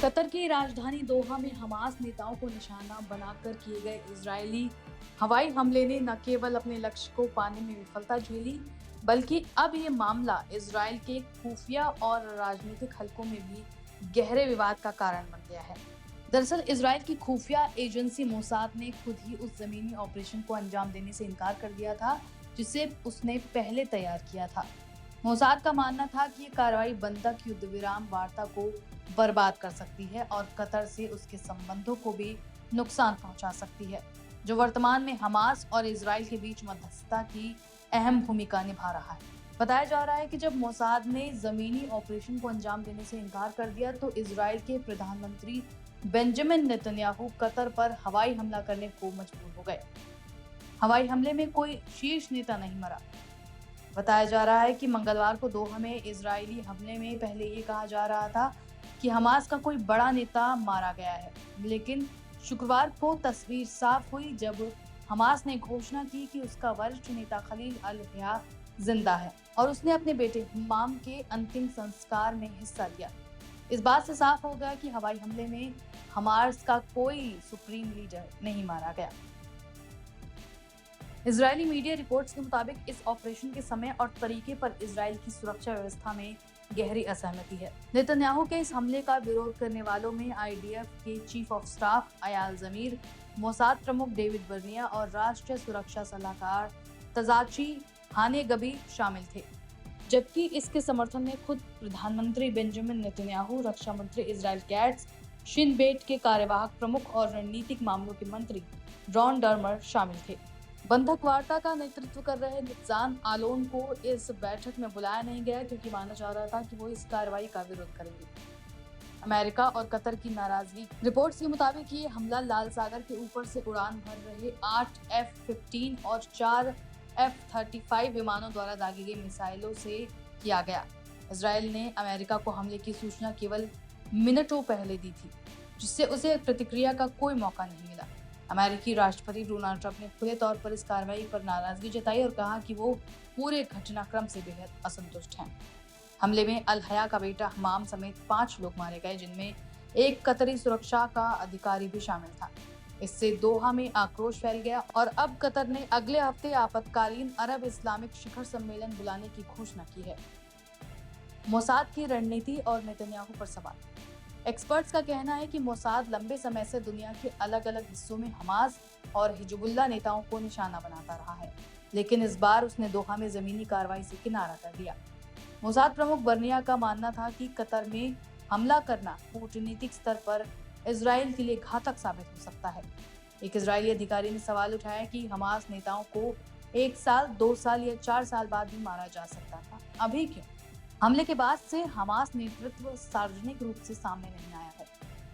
Qatar की राजधानी दोहा में हमास नेताओं को निशाना बनाकर किए गए इजरायली हवाई हमले ने न केवल अपने लक्ष्य को पाने में विफलता झेली, बल्कि अब ये मामला इजरायल के खुफिया और राजनीतिक हलकों में भी गहरे विवाद का कारण बन गया है। दरअसल इजरायल की खुफिया एजेंसी मोसाद ने खुद ही उस जमीनी ऑपरेशन को अंजाम देने से इनकार कर दिया था जिसे उसने पहले तैयार किया था। मोसाद का मानना था कि ये कार्रवाई बंधक युद्ध विराम वार्ता को बर्बाद कर सकती है और कतर से उसके संबंधों को भी नुकसान पहुंचा सकती है, जो वर्तमान में हमास और इजरायल के बीच मध्यस्थता की अहम भूमिका निभा रहा है। बताया जा रहा है कि जब मोसाद ने जमीनी ऑपरेशन को अंजाम देने से इनकार कर दिया तो इजरायल के प्रधानमंत्री बेंजामिन नेतन्याहू कतर पर हवाई हमला करने को मजबूर हो गए। हवाई हमले में कोई शीर्ष नेता नहीं मरा। बताया जा रहा है कि मंगलवार को दोहा में इजरायली हमले में पहले ये कहा जा रहा था कि हमास का कोई बड़ा नेता मारा गया है, लेकिन शुक्रवार को तस्वीर साफ हुई जब हमास ने घोषणा की कि उसका वरिष्ठ नेता खलील अल-हया जिंदा है और उसने अपने बेटे हम्माम के अंतिम संस्कार में हिस्सा लिया। इस बात से साफ हो गया कि हवाई हमले में हमास का कोई सुप्रीम लीडर नहीं मारा गया। इजरायली मीडिया रिपोर्ट्स के मुताबिक इस ऑपरेशन के समय और तरीके पर इजरायल की सुरक्षा व्यवस्था में गहरी असहमति है। नेतन्याहू के इस हमले का विरोध करने वालों में आईडीएफ के chief of staff Eyal Zamir, Mossad प्रमुख डेविड बर्निया और राष्ट्रीय सुरक्षा सलाहकार तजाची हानेगबी शामिल थे, जबकि इसके समर्थन में खुद प्रधानमंत्री बेंजामिन नेतन्याहू, रक्षा मंत्री इजराइल कैट्स, शिन बेट के कार्यवाहक प्रमुख और रणनीतिक मामलों के मंत्री रॉन डर्मर शामिल थे। बंधक वार्ता का नेतृत्व कर रहे नित्जान आलोन को इस बैठक में बुलाया नहीं गया क्योंकि माना जा रहा था कि वो इस कार्रवाई का विरोध करेंगे। अमेरिका और कतर की नाराजगी। रिपोर्ट्स के मुताबिक ये हमला लाल सागर के ऊपर से उड़ान भर रहे 8 F-15 और 4 F-35 विमानों द्वारा दागी गई मिसाइलों से किया गया। इजरायल ने अमेरिका को हमले की सूचना केवल मिनटों पहले दी थी, जिससे उसे प्रतिक्रिया का कोई मौका नहीं मिला। अमेरिकी राष्ट्रपति डोनाल्ड ट्रंप ने खुले तौर पर इस कार्रवाई पर नाराजगी जताई और कहा कि वो पूरे घटनाक्रम से बेहद असंतुष्ट हैं। हमले में अल-हया का बेटा हम्माम समेत 5 लोग मारे गए, जिनमें एक कतरी सुरक्षा का अधिकारी भी शामिल था। इससे दोहा में आक्रोश फैल गया और अब कतर ने अगले हफ्ते आपातकालीन अरब इस्लामिक शिखर सम्मेलन बुलाने की घोषणा की है। मोसाद की रणनीति और नेतन्याहू पर सवाल। एक्सपर्ट्स का कहना है कि मोसाद लंबे समय से दुनिया के अलग अलग हिस्सों में हमास और हिजबुल्लाह नेताओं को निशाना बनाता रहा है, लेकिन इस बार उसने दोहा में जमीनी कार्रवाई से किनारा कर दिया। मोसाद प्रमुख बर्निया का मानना था कि कतर में हमला करना कूटनीतिक स्तर पर इजरायल के लिए घातक साबित हो सकता है। एक इजरायली अधिकारी ने सवाल उठाया कि हमास नेताओं को 1 साल, 2 साल या 4 साल बाद भी मारा जा सकता था, अभी क्यों? हमले के बाद से हमास नेतृत्व सार्वजनिक रूप से सामने नहीं आया है।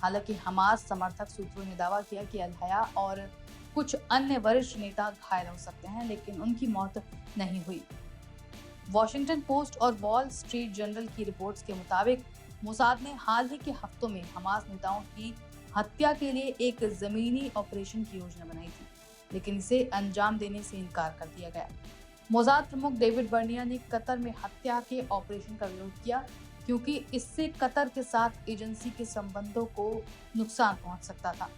हालांकि हमास समर्थक सूत्रों ने दावा किया कि अल-हया और कुछ अन्य वरिष्ठ नेता घायल हो सकते हैं, लेकिन उनकी मौत नहीं हुई। वॉशिंगटन पोस्ट और वॉल स्ट्रीट जर्नल की रिपोर्ट्स के मुताबिक मोसाद ने हाल ही के हफ्तों में हमास नेताओं की हत्या के लिए एक जमीनी ऑपरेशन की योजना बनाई थी, लेकिन इसे अंजाम देने से इनकार कर दिया गया। मोसाद प्रमुख डेविड बर्निया ने कतर में हत्या के ऑपरेशन का विरोध किया क्योंकि इससे कतर के साथ एजेंसी के संबंधों को नुकसान पहुंच सकता था।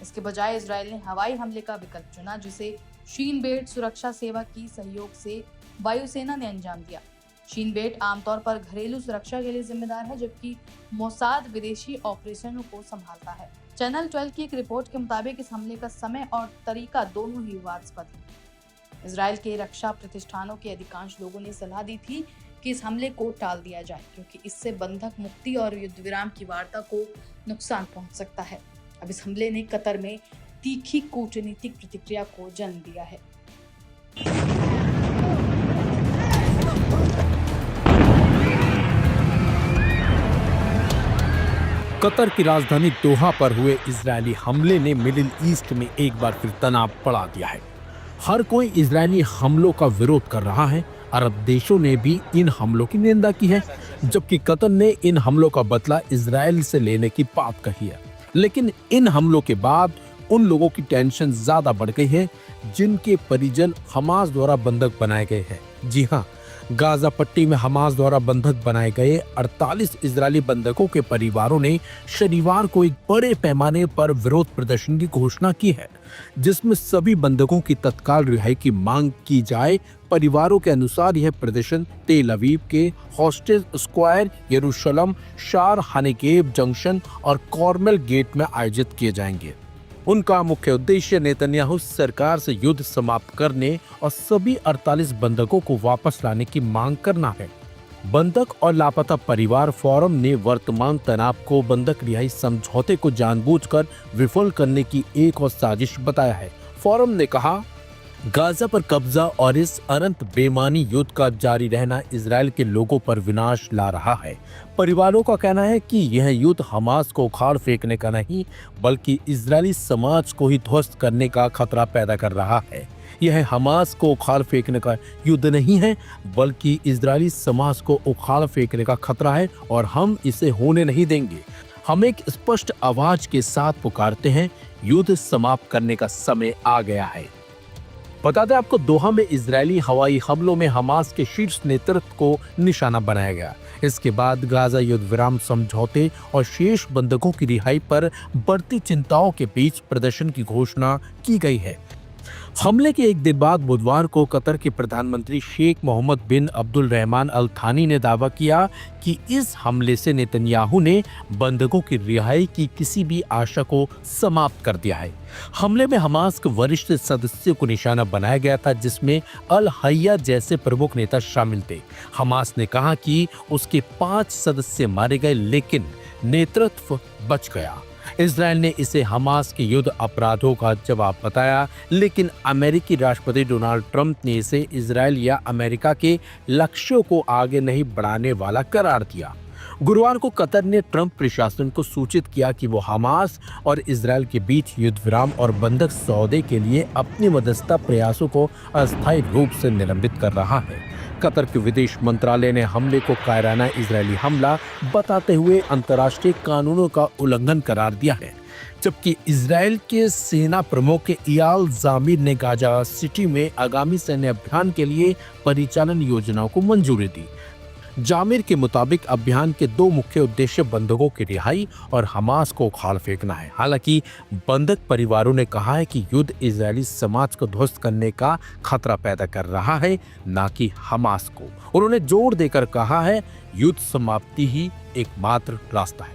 इसके बजाय इजरायल ने हवाई हमले का विकल्प चुना, जिसे शीन बेट सुरक्षा सेवा की सहयोग से वायुसेना ने अंजाम दिया। शीन बेट आमतौर पर घरेलू सुरक्षा के लिए जिम्मेदार है, जबकि मोसाद विदेशी ऑपरेशनों को संभालता है। चैनल 12 की एक रिपोर्ट के मुताबिक इस हमले का समय और तरीका दोनों ही विवादास्पद है। इजरायल के रक्षा प्रतिष्ठानों के अधिकांश लोगों ने सलाह दी थी कि इस हमले को टाल दिया जाए क्योंकि इससे बंधक मुक्ति और युद्ध विराम की वार्ता को नुकसान पहुंच सकता है। अब इस हमले ने कतर में तीखी कूटनीतिक प्रतिक्रिया को जन्म दिया है। कतर की राजधानी दोहा पर हुए इजरायली हमले ने मिडिल ईस्ट में एक बार फिर तनाव बढ़ा दिया है। हर कोई इजरायली हमलों का विरोध कर रहा है। अरब देशों ने भी इन हमलों की निंदा की है, जबकि कतर ने इन हमलों का बदला इजरायल से लेने की बात कही है। लेकिन इन हमलों के बाद उन लोगों की टेंशन ज्यादा बढ़ गई है जिनके परिजन हमास द्वारा बंधक बनाए गए हैं। जी हाँ, गाजा पट्टी में हमास द्वारा बंधक बनाए गए 48 इजरायली बंधकों के परिवारों ने शनिवार को एक बड़े पैमाने पर विरोध प्रदर्शन की घोषणा की है, जिसमें सभी बंधकों की तत्काल रिहाई की मांग की जाए। परिवारों के अनुसार यह प्रदर्शन तेल अवीव के हॉस्टेज स्क्वायर, यरूशलेम, शार हानेकेब जंक्शन और कॉर्मेल गेट में आयोजित किए जाएंगे। उनका मुख्य उद्देश्य नेतन्याहू सरकार से युद्ध समाप्त करने और सभी 48 बंधकों को वापस लाने की मांग करना है। बंधक और लापता परिवार फोरम ने वर्तमान तनाव को बंधक रिहाई समझौते को जानबूझकर विफल करने की एक और साजिश बताया है। फोरम ने कहा, गाजा पर कब्जा और इस अनंत बेमानी युद्ध का जारी रहना इजराइल के लोगों पर विनाश ला रहा है। परिवारों का कहना है कि यह युद्ध हमास को उखाड़ फेंकने का नहीं, बल्कि इजरायली समाज को ही ध्वस्त करने का खतरा पैदा कर रहा है। यह हमास को उखाड़ फेंकने का युद्ध नहीं है, बल्कि इजरायली समाज को उखाड़ फेंकने का खतरा है और हम इसे होने नहीं देंगे। हम एक स्पष्ट आवाज के साथ पुकारते हैं, युद्ध समाप्त करने का समय आ गया है। बता दें आपको, दोहा में इजरायली हवाई हमलों में हमास के शीर्ष नेतृत्व को निशाना बनाया गया। इसके बाद गाजा युद्ध विराम समझौते और शेष बंधकों की रिहाई पर बढ़ती चिंताओं के बीच प्रदर्शन की घोषणा की गई है। हमले के एक दिन बाद बुधवार को कतर के प्रधानमंत्री शेख मोहम्मद बिन अब्दुल रहमान अल थानी ने दावा किया कि इस हमले से नेतन्याहू ने बंधकों की रिहाई की किसी भी आशा को समाप्त कर दिया है। हमले में हमास के वरिष्ठ सदस्यों को निशाना बनाया गया था, जिसमें अल हय्या जैसे प्रमुख नेता शामिल थे। हमास ने कहा कि उसके 5 सदस्य मारे गए, लेकिन नेतृत्व बच गया। इजराइल ने इसे हमास के युद्ध अपराधों का जवाब बताया, लेकिन अमेरिकी राष्ट्रपति डोनाल्ड ट्रंप ने इसे इजराइल या अमेरिका के लक्ष्यों को आगे नहीं बढ़ाने वाला करार दिया। गुरुवार को कतर ने ट्रंप प्रशासन को सूचित किया कि वो हमास और इजराइल के बीच युद्ध विराम और बंधक सौदे के लिए अपनी मध्यस्थता प्रयासों को अस्थायी रूप से निलंबित कर रहा है। कतर के विदेश मंत्रालय ने हमले को कायराना इजरायली हमला बताते हुए अंतर्राष्ट्रीय कानूनों का उल्लंघन करार दिया है, जबकि इजराइल के सेना प्रमुख इयाल जामिर ने गाजा सिटी में आगामी सैन्य अभियान के लिए परिचालन योजनाओं को मंजूरी दी। जामिर के मुताबिक अभियान के 2 मुख्य उद्देश्य बंधकों की रिहाई और हमास को उखाड़ फेंकना है। हालांकि बंधक परिवारों ने कहा है कि युद्ध इजरायली समाज को ध्वस्त करने का खतरा पैदा कर रहा है, न कि हमास को। उन्होंने जोर देकर कहा है, युद्ध समाप्ति ही एकमात्र रास्ता है।